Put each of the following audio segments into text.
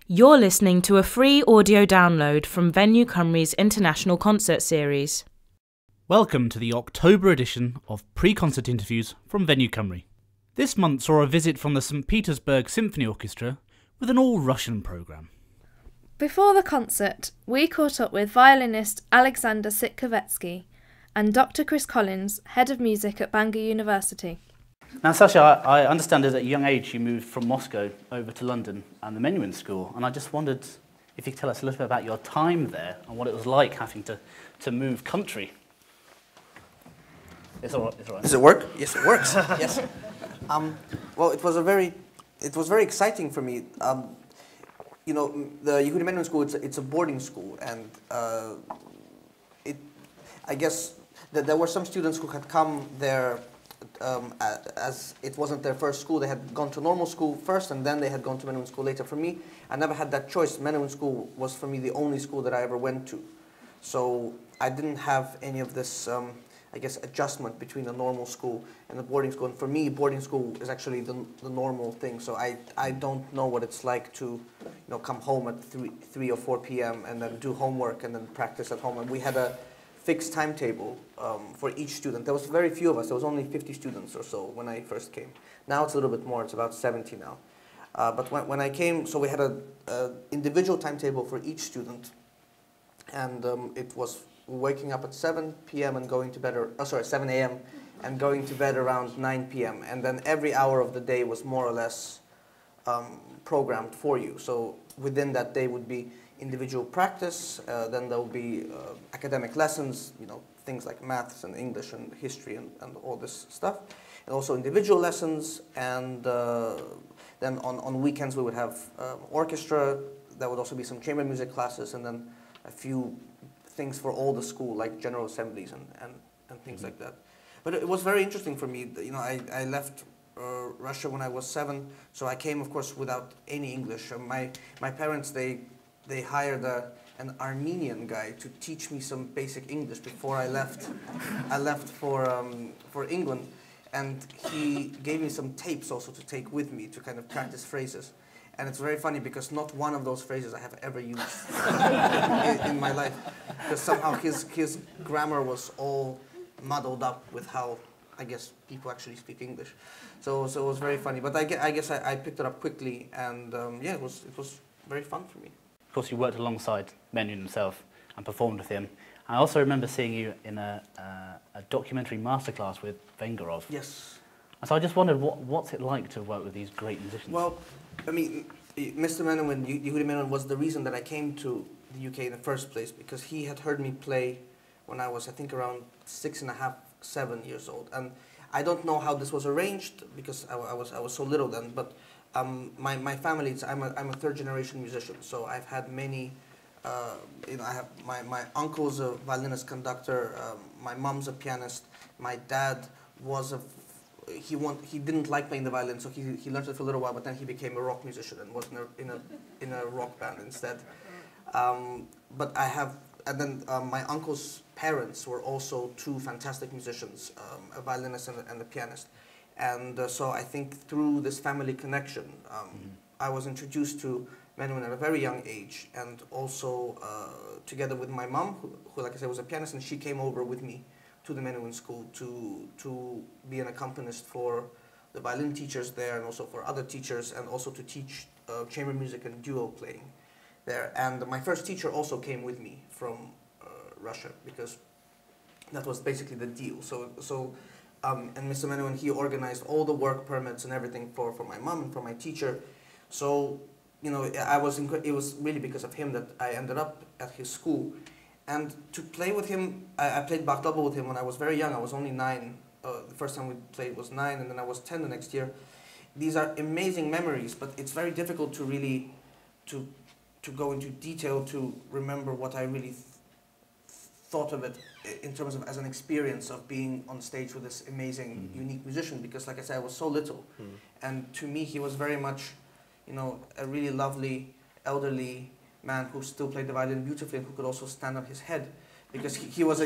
You're listening to a free audio download from Venue Cymru's International Concert Series. Welcome to the October edition of Pre-Concert Interviews from Venue Cymru. This month saw a visit from the St Petersburg Symphony Orchestra with an all-Russian programme. Before the concert, we caught up with violinist Alexander Sitkovetsky and Dr. Chris Collins, Head of Music at Bangor University. Now, Sasha, I understand that at a young age you moved from Moscow over to London and the Menuhin School, and I just wondered if you could tell us a little bit about your time there and what it was like having to move country. It's all right. Does it work? Yes, it works. Yes. Well, it was very exciting for me. The Yehudi Menuhin School, it's a boarding school, and I guess that there were some students who had come there as it wasn't their first school. They had gone to normal school first, and then they had gone to Menuhin School later. For me, I never had that choice. Menuhin School was for me the only school that I ever went to, so I didn't have any of this adjustment between the normal school and the boarding school. And for me, boarding school is actually the normal thing. So I don't know what it's like to come home at 3 or 4 p.m. and then do homework and then practice at home. And we had a fixed timetable for each student. There was very few of us. There was only 50 students or so when I first came. Now it's a little bit more. It's about 70 now. But when I came, so we had a individual timetable for each student, and it was waking up at 7 p.m. and going to bed, 7 a.m. and going to bed around 9 p.m. And then every hour of the day was more or less programmed for you. So within that day would be individual practice, then there will be academic lessons, things like maths and English and history and all this stuff, and also individual lessons, and then on weekends we would have orchestra. There would also be some chamber music classes, and then a few things for all the school, like general assemblies and things like that. But it was very interesting for me. I left Russia when I was 7, so I came, of course, without any English. My parents, they hired an Armenian guy to teach me some basic English before I left. I left for England, and he gave me some tapes also to take with me to kind of practice phrases. And it's very funny because not one of those phrases I have ever used in my life, because somehow his grammar was all muddled up with how, I guess, people actually speak English. So it was very funny. But I guess I picked it up quickly, and it was very fun for me. Of course, you worked alongside Menuhin himself and performed with him. I also remember seeing you in a documentary masterclass with Vengerov. Yes. And so I just wondered, what's it like to work with these great musicians? Well, I mean, Mr. Menuhin, Yehudi Menuhin, was the reason that I came to the UK in the first place, because he had heard me play when I was, I think, around 6.5, 7 years old. And I don't know how this was arranged, because I was so little then, but my family, I'm a third-generation musician, so I've had many, I have my uncle's a violinist conductor, my mom's a pianist, my dad was he didn't like playing the violin, so he learned it for a little while, but then he became a rock musician and was in a rock band instead. But my uncle's parents were also two fantastic musicians, a violinist and a pianist. And so I think through this family connection, I was introduced to Menuhin at a very young age, and also together with my mom, who, like I said, was a pianist, and she came over with me to the Menuhin School to be an accompanist for the violin teachers there, and also for other teachers, and also to teach chamber music and duo playing there. And my first teacher also came with me from Russia, because that was basically the deal. And Mr. Menuhin, he organized all the work permits and everything for my mom and for my teacher. So, it was really because of him that I ended up at his school. And to play with him, I played Bach double with him when I was very young. I was only 9. The first time we played was 9, and then I was 10 the next year. These are amazing memories, but it's very difficult to really to go into detail to remember what I really thought of it in terms of as an experience of being on stage with this amazing, unique musician, because, like I said, I was so little. And to me, he was very much, a really lovely, elderly man who still played the violin beautifully and who could also stand on his head, because he was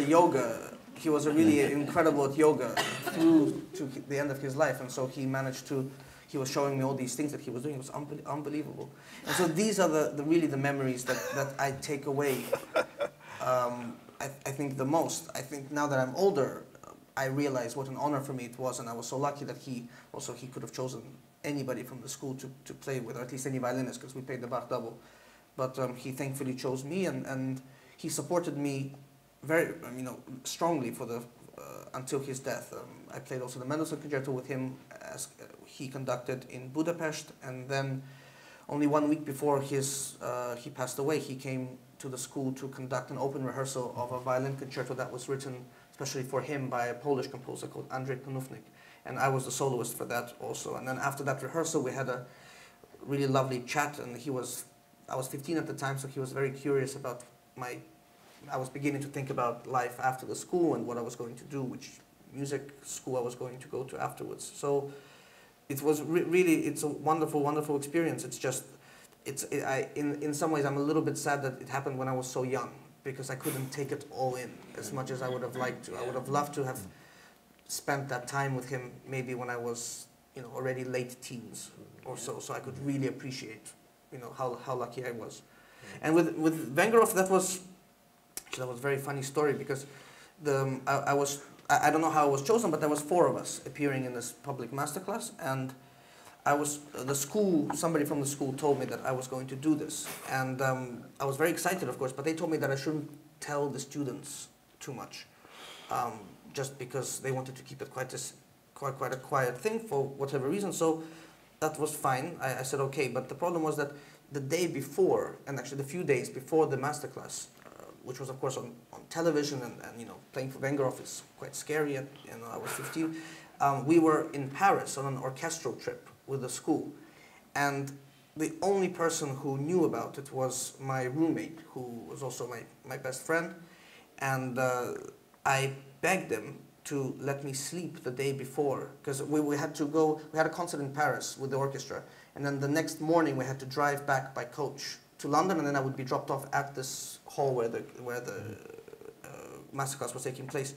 really incredible at yoga through to the end of his life, and so he managed to he was showing me all these things that he was doing. It was unbelievable. And so these are really the memories that I take away. I think the most. I think now that I'm older, I realize what an honor for me it was, and I was so lucky that he could have chosen anybody from the school to play with, or at least any violinist, because we played the Bach double. But he thankfully chose me, and he supported me very, strongly for the until his death. I played also the Mendelssohn Concerto with him as he conducted in Budapest, and then only 1 week before he passed away, he came to the school to conduct an open rehearsal of a violin concerto that was written especially for him by a Polish composer called Andrzej Konufnik, and I was the soloist for that also. And then after that rehearsal, we had a really lovely chat, and I was 15 at the time, so he was very curious about I was beginning to think about life after the school and what I was going to do, which music school I was going to go to afterwards. So it was really, it's a wonderful, wonderful experience. It's just, in some ways I'm a little bit sad that it happened when I was so young, because I couldn't take it all in as much as I would have liked to. I would have loved to have spent that time with him maybe when I was, already late teens or so I could really appreciate, how lucky I was. And with Vengerov, that was a very funny story, because I don't know how I was chosen, but there was 4 of us appearing in this public masterclass, and somebody from the school told me that I was going to do this, and I was very excited, of course, but they told me that I shouldn't tell the students too much, just because they wanted to keep it quite a quiet thing for whatever reason. So that was fine. I said okay, but the problem was that the day before, and actually the few days before the masterclass, which was of course on television, and playing for Vengerov is quite scary. I was 15. We were in Paris on an orchestral trip with the school, and the only person who knew about it was my roommate, who was also my best friend, and I begged him to let me sleep the day before, because we had a concert in Paris with the orchestra, and then the next morning we had to drive back by coach to London, and then I would be dropped off at this hall where the masterclass was taking place.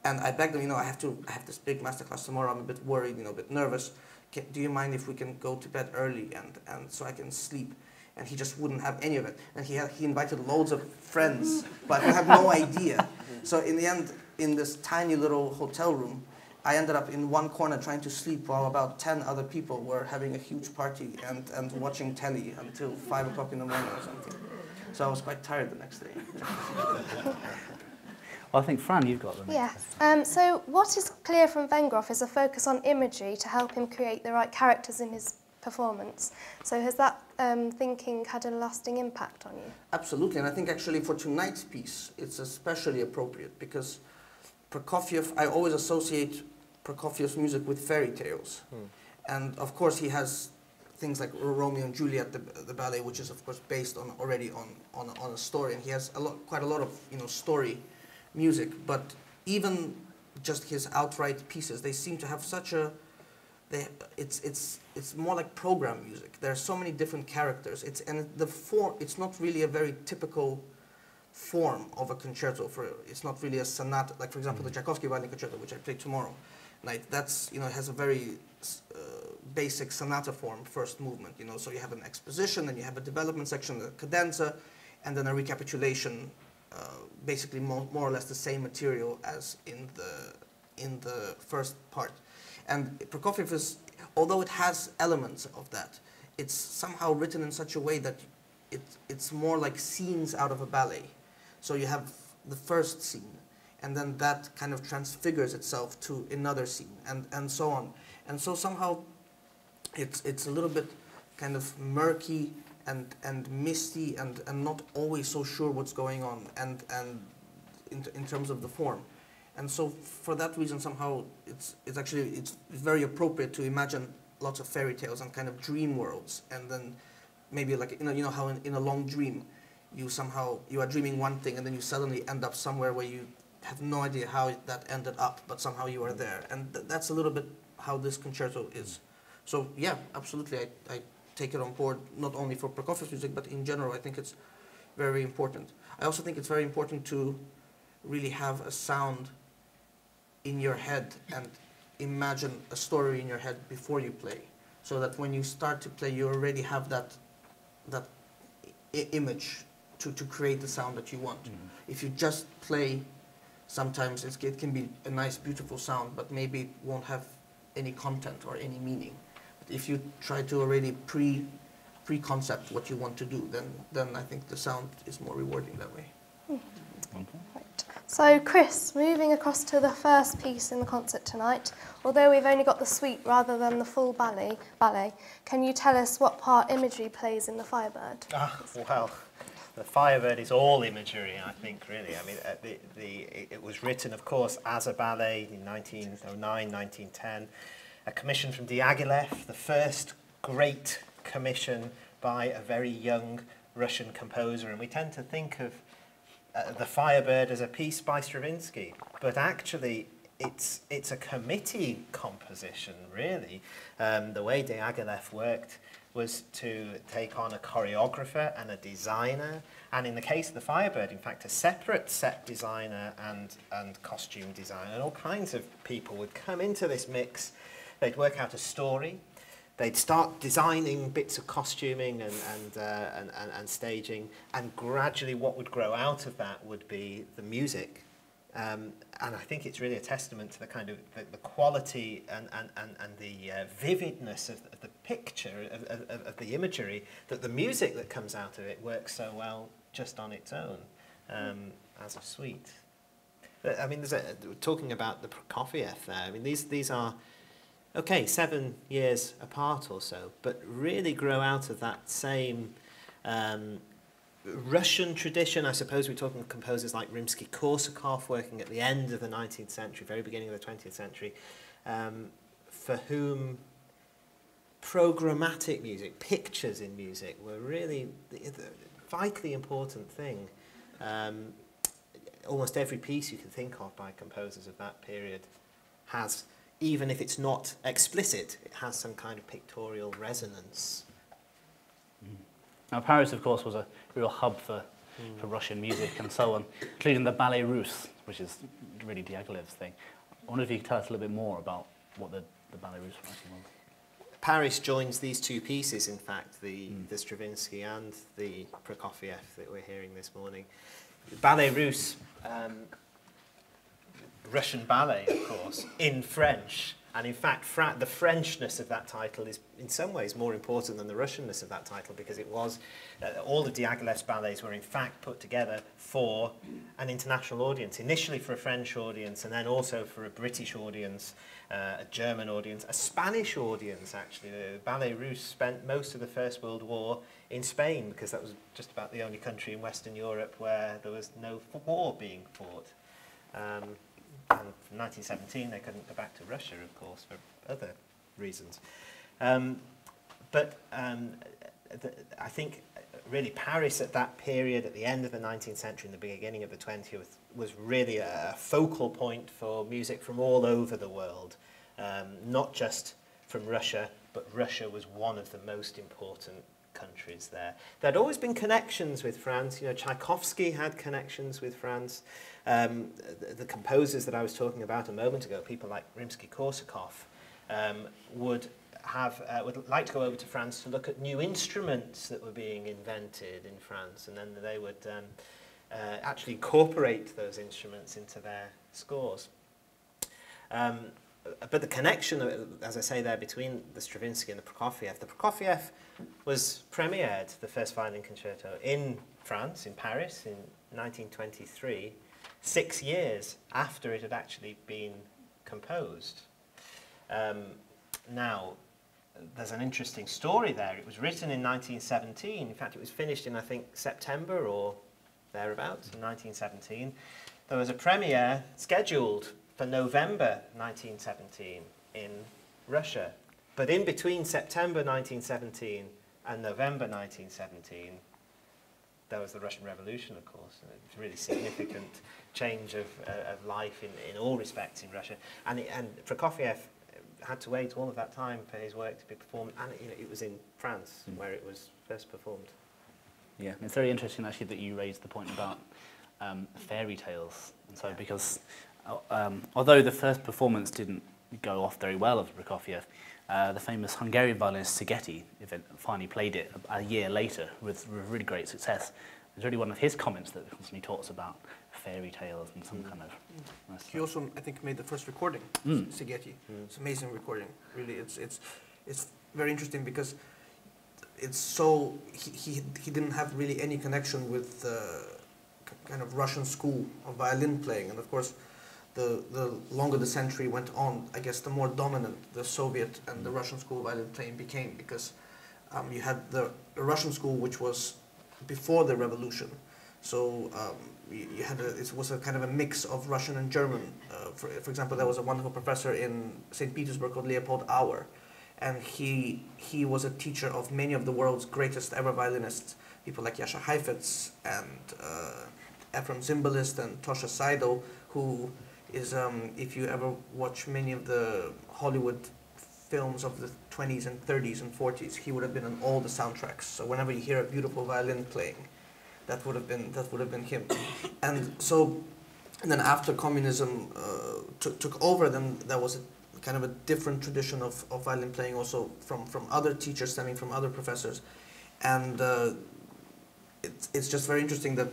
And I begged them, I have this big masterclass tomorrow, I'm a bit worried, a bit nervous. Do you mind if we can go to bed early and so I can sleep? And he just wouldn't have any of it. And he invited loads of friends, but I had no idea. So in the end, in this tiny little hotel room, I ended up in one corner trying to sleep while about 10 other people were having a huge party and watching telly until 5 o'clock in the morning or something. So I was quite tired the next day. Well, I think, Fran, you've got them. Yes. So what is clear from Vengerov is a focus on imagery to help him create the right characters in his performance. So has that thinking had a lasting impact on you? Absolutely, and I think actually for tonight's piece, it's especially appropriate, because Prokofiev, I always associate Prokofiev's music with fairy tales. And of course he has things like Romeo and Juliet, the ballet, which is of course based already on a story, and he has quite a lot of story music. But even just his outright pieces, they seem to have such a it's more like program music. There are so many different characters. It's not really a very typical form of a concerto. It's not really a sonata, like for example the Tchaikovsky Violin Concerto, which I play tomorrow night. That's it has a very basic sonata form, first movement. So you have an exposition, then you have a development section, a cadenza, and then a recapitulation. Basically, more or less the same material as in the first part. And Prokofiev is, although it has elements of that, it's somehow written in such a way that it's more like scenes out of a ballet. So you have the first scene, and then that kind of transfigures itself to another scene, and so on. And so somehow it's a little bit kind of murky and misty and not always so sure what's going on and in terms of the form. And so for that reason, somehow it's very appropriate to imagine lots of fairy tales and kind of dream worlds, and then maybe like how in a long dream you are dreaming one thing and then you suddenly end up somewhere where you have no idea how that ended up, but somehow you are there. And that's a little bit how this concerto is. So yeah, absolutely, I take it on board, not only for Prokofiev's music, but in general. I think it's very important. I also think it's very important to really have a sound in your head and imagine a story in your head before you play. so that when you start to play, you already have that image to create the sound that you want. If you just play, sometimes it can be a nice, beautiful sound, but maybe it won't have any content or any meaning. But if you try to already pre-concept what you want to do, then I think the sound is more rewarding that way. Right. So Chris, moving across to the first piece in the concert tonight, although we've only got the suite rather than the full ballet, can you tell us what part imagery plays in the Firebird? Well, the Firebird is all imagery, I think, really. I mean, it was written, of course, as a ballet in 1909, 1910, a commission from Diaghilev, the first great commission by a very young Russian composer, and we tend to think of the Firebird as a piece by Stravinsky, but actually it's a committee composition, really. The way Diaghilev worked was to take on a choreographer and a designer, and in the case of the Firebird, in fact, a separate set designer and costume designer, and all kinds of people would come into this mix. They'd work out a story. They'd start designing bits of costuming and staging, and gradually what would grow out of that would be the music. And I think it's really a testament to the kind of the quality and the vividness of the picture, of the imagery, that the music that comes out of it works so well just on its own as a suite. I mean, talking about the Prokofiev there, I mean, these are, okay, 7 years apart or so, but really grow out of that same Russian tradition. I suppose we're talking composers like Rimsky-Korsakov, working at the end of the 19th century, very beginning of the 20th century, for whom programmatic music, pictures in music, were really the vitally important thing. Almost every piece you can think of by composers of that period has, even if it's not explicit, it has some kind of pictorial resonance. Now, Paris, of course, was a real hub for Russian music and so on, including the Ballet Russe, which is really Diaghilev's thing. I wonder if you could tell us a little bit more about what the Ballet Russe was. Paris joins these two pieces, in fact, the Stravinsky and the Prokofiev that we're hearing this morning. The Ballet Russe, Russian ballet, of course, in French. And in fact, the Frenchness of that title is in some ways more important than the Russianness of that title, because it was, all of Diaghilev's ballets were in fact put together for an international audience, initially for a French audience, and then also for a British audience, a German audience, a Spanish audience, actually. The Ballet Russe spent most of the First World War in Spain, because that was just about the only country in Western Europe where there was no war being fought. And from 1917, they couldn't go back to Russia, of course, for other reasons. But I think really Paris at that period, at the end of the 19th century and the beginning of the 20th, was really a focal point for music from all over the world, not just from Russia, but Russia was one of the most important countries there. There'd always been connections with France. You know, Tchaikovsky had connections with France. The composers that I was talking about a moment ago, people like Rimsky-Korsakov, would like to go over to France to look at new instruments that were being invented in France, and then they would actually incorporate those instruments into their scores. But the connection, as I say there, between the Stravinsky and the Prokofiev was premiered, the first violin concerto, in France, in Paris, in 1923, 6 years after it had actually been composed. Now, there's an interesting story there. It was written in 1917. In fact, it was finished in, I think, September or thereabouts, in 1917. There was a premiere scheduled for November 1917 in Russia. But in between September 1917 and November 1917, there was the Russian Revolution, of course. It was a really significant change of life in all respects in Russia. And Prokofiev had to wait all of that time for his work to be performed. And it was in France where it was first performed. Yeah, it's very interesting actually that you raised the point about fairy tales. And so because although the first performance didn't go off very well of Prokofiev, the famous Hungarian violinist Szigeti finally played it a year later with really great success. It's really one of his comments that constantly talks about fairy tales and some kind of... He also, I think, made the first recording, Szigeti. It's an amazing recording, really. It's very interesting because it's so... He didn't have really any connection with the kind of Russian school of violin playing, and of course the longer the century went on, I guess the more dominant the Soviet and the Russian school of violin playing became, because you had the Russian school, which was before the revolution. So you had it was a kind of a mix of Russian and German. For example, there was a wonderful professor in St. Petersburg called Leopold Auer, and he was a teacher of many of the world's greatest ever violinists, people like Jascha Heifetz and Efrem Zimbalist and Tosha Seidel, who is, if you ever watch many of the Hollywood films of the 20s and 30s and 40s, he would have been on all the soundtracks. So whenever you hear a beautiful violin playing, that would have been him. And then after communism took over, then there was a kind of a different tradition of violin playing, also from other teachers, stemming from other professors. And it's just very interesting that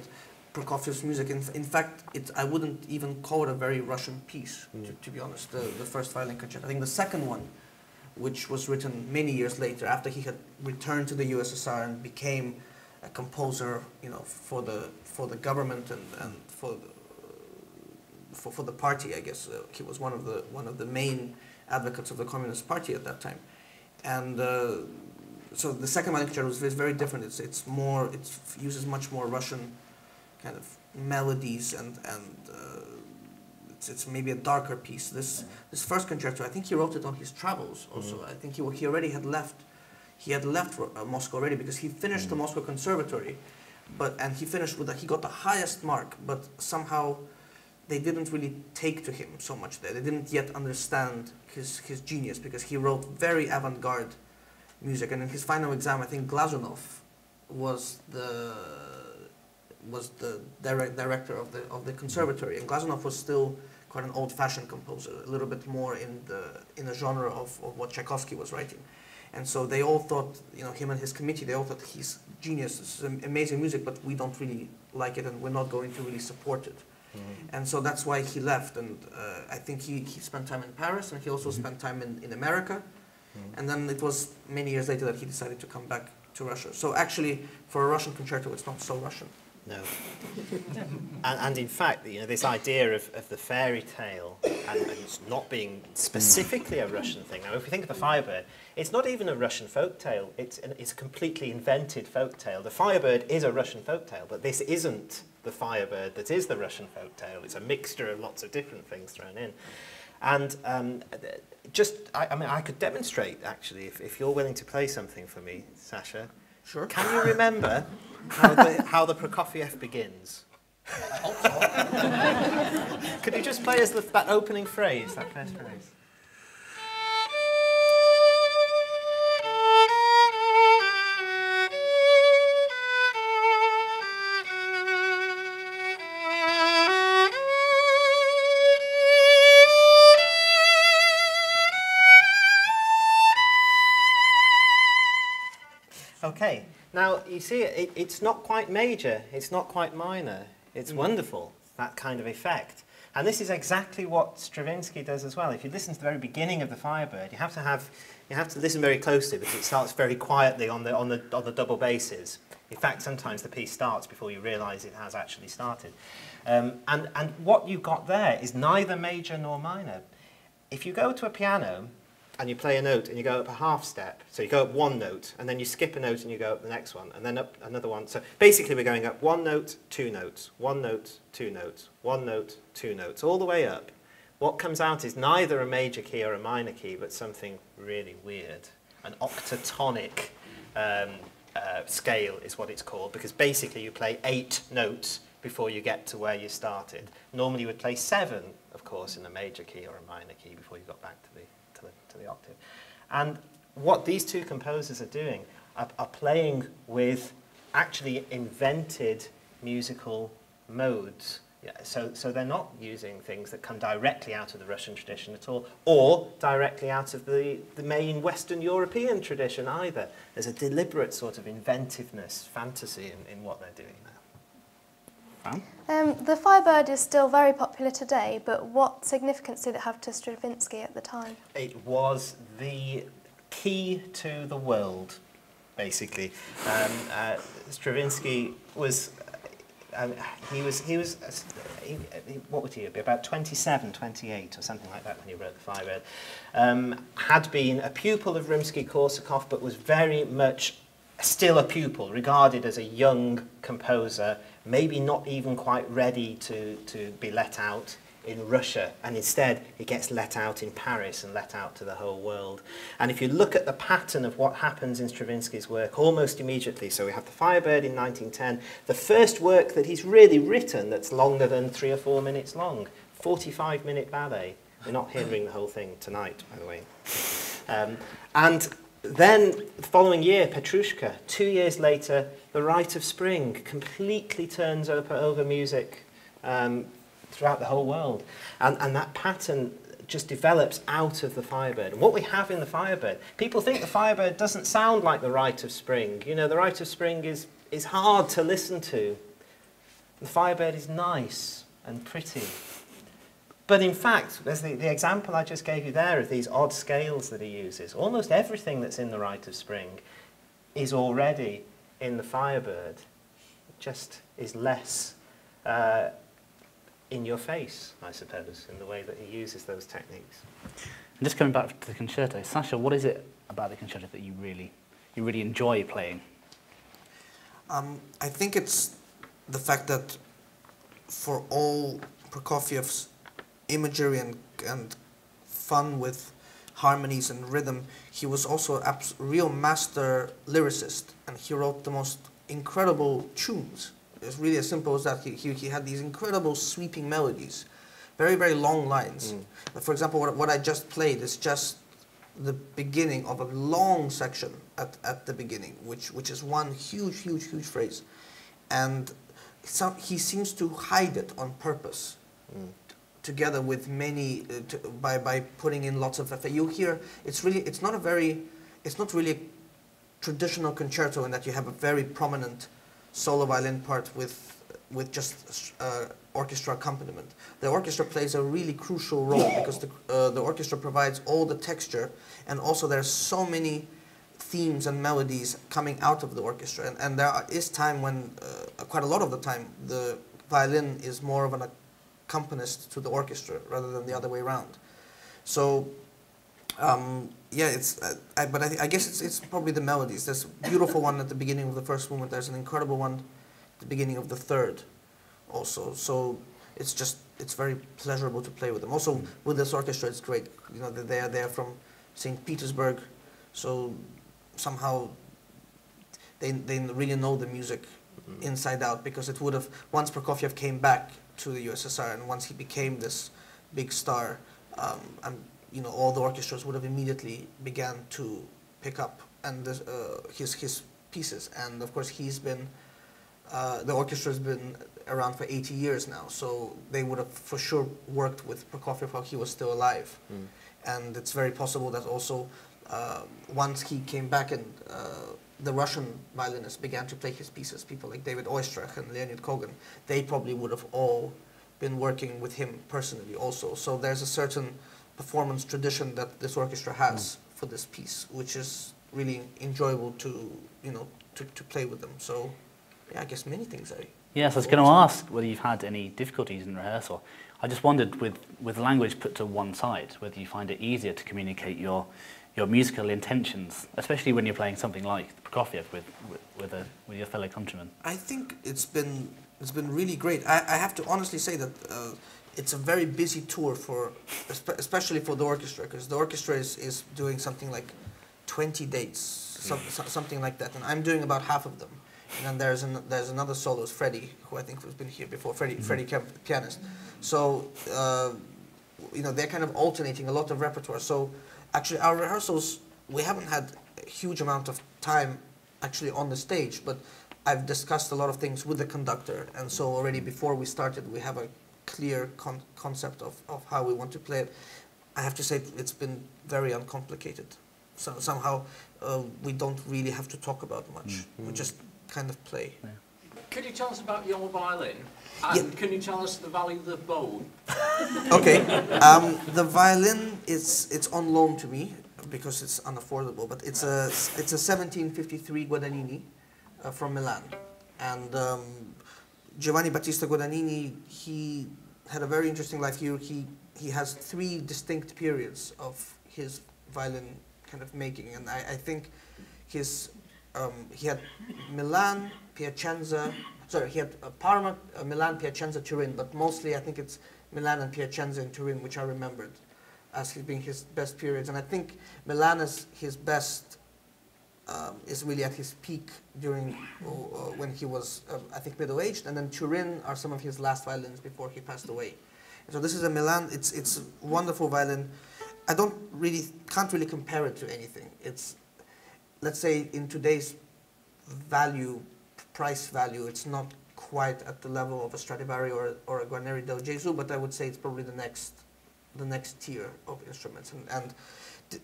Prokofiev's music, in fact, I wouldn't even call it a very Russian piece, to be honest, the first violin concerto. I think the second one, which was written many years later, after he had returned to the USSR and became a composer, for the government and for the party, I guess. He was one of the main advocates of the Communist Party at that time. And so the second violin concerto is very different. It uses much more Russian kind of melodies, and it's maybe a darker piece. This first concerto, I think he wrote it on his travels also. I think he already had left. He had left Moscow already, because he finished the Moscow Conservatory, and he finished he got the highest mark, but somehow they didn't really take to him so much there. They didn't yet understand his genius, because he wrote very avant-garde music, and in his final exam, I think Glazunov was the director of the conservatory, and Glazunov was still quite an old-fashioned composer, a little bit more in the genre of what Tchaikovsky was writing. And so they all thought, him and his committee, they all thought he's genius, this is amazing music, but we don't really like it, and we're not going to really support it. And so that's why he left, and I think he spent time in Paris, and he also spent time in America, and then it was many years later that he decided to come back to Russia. So actually, for a Russian concerto, it's not so Russian. No. and in fact, this idea of the fairy tale and it's not being specifically a Russian thing. Now, if we think of the Firebird, it's not even a Russian folk tale. It's a completely invented folk tale. The Firebird is a Russian folk tale, but this isn't the Firebird that is the Russian folk tale. It's a mixture of lots of different things thrown in. And I could demonstrate, actually, if you're willing to play something for me, Sasha. Sure. Can you remember how the Prokofiev begins? Could you just play us that opening phrase, that first phrase? Okay, now you see it's not quite major, it's not quite minor, it's wonderful, that kind of effect. And this is exactly what Stravinsky does as well. If you listen to the very beginning of the Firebird, you have to listen very closely, because it starts very quietly on the double basses. In fact, sometimes the piece starts before you realise it has actually started. And what you've got there is neither major nor minor. If you go to a piano and you play a note and you go up a half step, so you go up one note and then you skip a note and you go up the next one and then up another one. So basically we're going up one note, two notes, one note, two notes, one note, two notes, all the way up. What comes out is neither a major key or a minor key, but something really weird. An octatonic scale is what it's called, because basically you play 8 notes before you get to where you started. Normally you would play 7, of course, in a major key or a minor key before you got back to the octave. And what these two composers are doing are playing with actually invented musical modes Yeah, so they're not using things that come directly out of the Russian tradition at all, or directly out of the main Western European tradition either. There's a deliberate sort of inventiveness, fantasy in what they're doing there. The Firebird is still very popular today, but what significance did it have to Stravinsky at the time? It was the key to the world, basically. Stravinsky was... what would he be, about 27, 28 or something like that when he wrote the Firebird. Had been a pupil of Rimsky-Korsakov, but was very much still a pupil, regarded as a young composer, maybe not even quite ready to be let out in Russia, and instead he gets let out in Paris and let out to the whole world. And if you look at the pattern of what happens in Stravinsky's work almost immediately, so we have the Firebird in 1910, the first work that he's really written that's longer than 3 or 4 minutes long, 45-minute ballet. We're not hearing the whole thing tonight, by the way. And then the following year, Petrushka. 2 years later, The Rite of Spring completely turns over music throughout the whole world. And that pattern just develops out of the Firebird. And what we have in the Firebird, people think the Firebird doesn't sound like the Rite of Spring. You know, the Rite of Spring is hard to listen to. The Firebird is nice and pretty. But in fact, there's the example I just gave you there of these odd scales that he uses. Almost everything that's in the Rite of Spring is already in the Firebird. It just is less in your face, I suppose, in the way that he uses those techniques. And just coming back to the concerto, Sasha, what is it about the concerto that you really enjoy playing? I think it's the fact that for all Prokofiev's imagery and fun with harmonies and rhythm, he was also a real master lyricist, and he wrote the most incredible tunes. It's really as simple as that. He had these incredible sweeping melodies, very, very long lines. For example, what I just played is just the beginning of a long section at the beginning, which is one huge, huge, huge phrase. And he seems to hide it on purpose, together with many, by putting in lots of effect. You hear, it's not really a traditional concerto in that you have a very prominent solo violin part with just orchestra accompaniment. The orchestra plays a really crucial role because the orchestra provides all the texture, and also there's so many themes and melodies coming out of the orchestra. And there is time when, quite a lot of the time, the violin is more of an accompanist to the orchestra rather than the other way around. So yeah, but I guess it's probably the melodies. There's a beautiful one at the beginning of the first movement. There's an incredible one at the beginning of the third also. So it's very pleasurable to play with them. Also with this orchestra, it's great. You know, they're from St Petersburg, so somehow they really know the music inside out, because it would have, once Prokofiev came back to the USSR and once he became this big star, you know, all the orchestras would have immediately began to pick up and his pieces. And of course, he's been the orchestra's been around for 80 years now, so they would have for sure worked with Prokofiev while he was still alive. And it's very possible that also once he came back and the Russian violinists began to play his pieces, people like David Oistrakh and Leonid Kogan, they probably would have all been working with him personally also. So there's a certain performance tradition that this orchestra has for this piece, which is really enjoyable to, you know, to play with them. So yeah, I guess many things. Yes, I was going to ask whether you've had any difficulties in rehearsal. I just wondered, with language put to one side, whether you find it easier to communicate your musical intentions, especially when you're playing something like Prokofiev with your fellow countrymen. I think it's been really great. I have to honestly say that it's a very busy tour especially for the orchestra, because the orchestra is doing something like 20 dates, something like that, and I'm doing about half of them. And then there's another soloist, Freddie, who I think has been here before, Freddie Kemp, the pianist. So you know, they're kind of alternating a lot of repertoire. So actually, our rehearsals, we haven't had a huge amount of time actually on the stage, but I've discussed a lot of things with the conductor, and so already before we started, we have a clear concept of how we want to play it. I have to say it's been very uncomplicated. So somehow we don't really have to talk about much. We just kind of play. Yeah. Could you tell us about your violin? And can you tell us the value of the bow? Okay. The violin it's on loan to me because it's unaffordable, but it's a 1753 Guadagnini from Milan, and Giovanni Battista Guadagnini, he had a very interesting life. He has 3 distinct periods of his violin kind of making, and I think he had Milan, Piacenza. Sorry, he had Parma, Milan, Piacenza, Turin, but mostly I think it's Milan and Piacenza and Turin which I remembered as being his best periods. And I think Milan is his best, is really at his peak during when he was, I think, middle-aged, and then Turin are some of his last violins before he passed away. And so this is a Milan. It's a wonderful violin. I can't really compare it to anything. It's, let's say, in today's price value, it's not quite at the level of a Stradivari or a Guarneri del Gesù, but I would say it's probably the next tier of instruments. And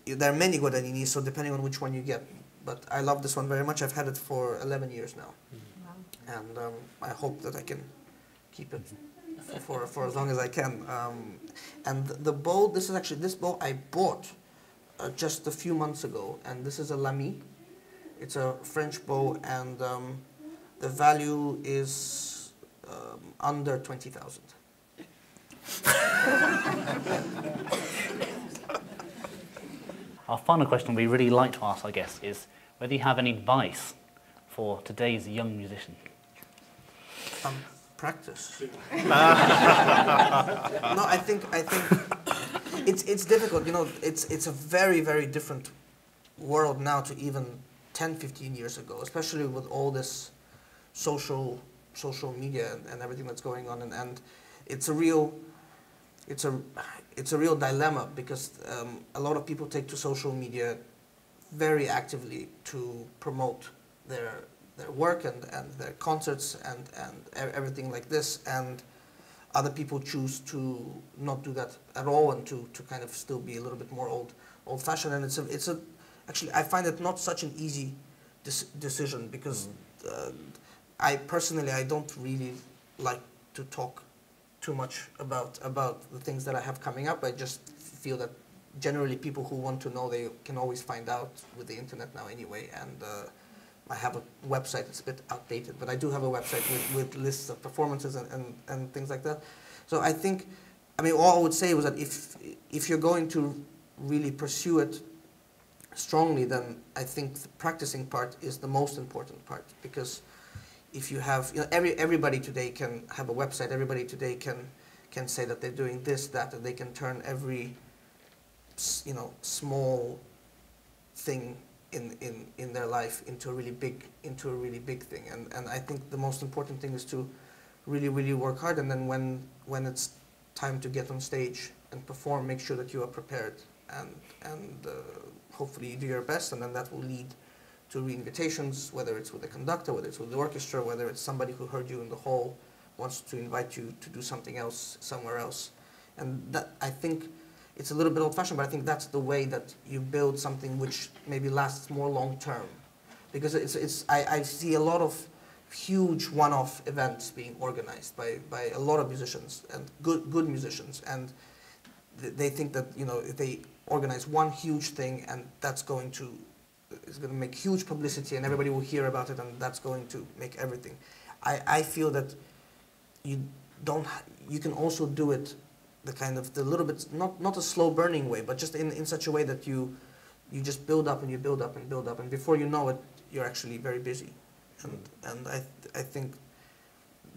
there are many Guadagnini, so depending on which one you get. But I love this one very much. I've had it for 11 years now, and I hope that I can keep it for as long as I can. And the bow, this bow I bought just a few months ago, and this is a Lamy. It's a French bow, and the value is under 20,000. Our final question we really like to ask our guests is whether you have any advice for today's young musician. Practice. No, I think it's difficult. You know, it's a very, very different world now to even 10, 15 years ago, especially with all this social media and everything that's going on, and it's a real dilemma because a lot of people take to social media very actively to promote their work and their concerts and everything like this, and other people choose to not do that at all and to kind of still be a little bit more old-fashioned. And actually I find it not such an easy decision because I personally don't really like to talk too much about the things that I have coming up. I just feel that generally people who want to know, they can always find out with the internet now anyway. And I have a website. It's a bit outdated, but I do have a website with lists of performances and things like that. So I think, all I would say was that if you're going to really pursue it strongly, then I think the practicing part is the most important part, because if you have, everybody today can have a website. Everybody today can say that they're doing this, that, and they can turn every, small thing in their life into a really big thing. And I think the most important thing is to really, really work hard, and then when it's time to get on stage and perform, make sure that you are prepared and hopefully you do your best, and then that will lead to re-invitations, whether it's with the conductor, whether it's with the orchestra, whether it's somebody who heard you in the hall wants to invite you to do something else somewhere else. And that, I think, it's a little bit old-fashioned, but I think that's the way that you build something which maybe lasts more long-term. Because I see a lot of huge one-off events being organized by a lot of musicians, and good musicians, and they think that, if they organize one huge thing and that's going to make huge publicity and everybody will hear about it and that's going to make everything. I feel that you can also do it the little bit, not a slow burning way, but just in such a way that you just build up and you build up and build up, and before you know it, you're actually very busy. And I think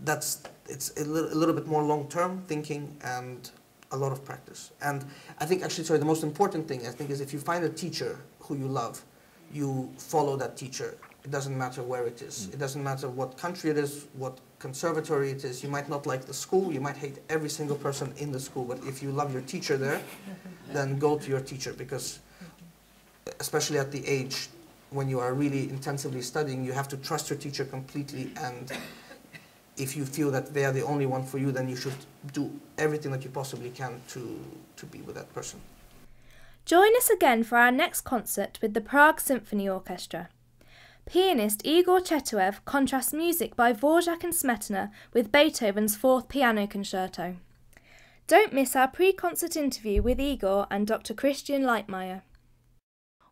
it's a little bit more long-term thinking and a lot of practice. And I think actually, the most important thing I think is if you find a teacher who you love, you follow that teacher. It doesn't matter where it is. It doesn't matter what country it is, what conservatory it is. You might not like the school, you might hate every single person in the school, but if you love your teacher there, then go to your teacher, because especially at the age when you are really intensively studying, you have to trust your teacher completely, and if you feel that they are the only one for you, then you should do everything that you possibly can to be with that person. Join us again for our next concert with the Prague Symphony Orchestra. Pianist Igor Chetoev contrasts music by Dvorak and Smetana with Beethoven's Fourth Piano Concerto. Don't miss our pre-concert interview with Igor and Dr. Christian Leitmeyer.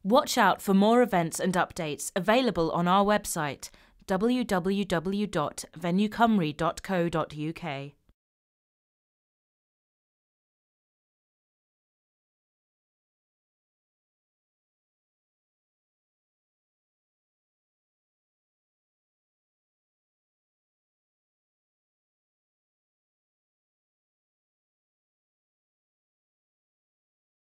Watch out for more events and updates available on our website www.venuecymru.co.uk.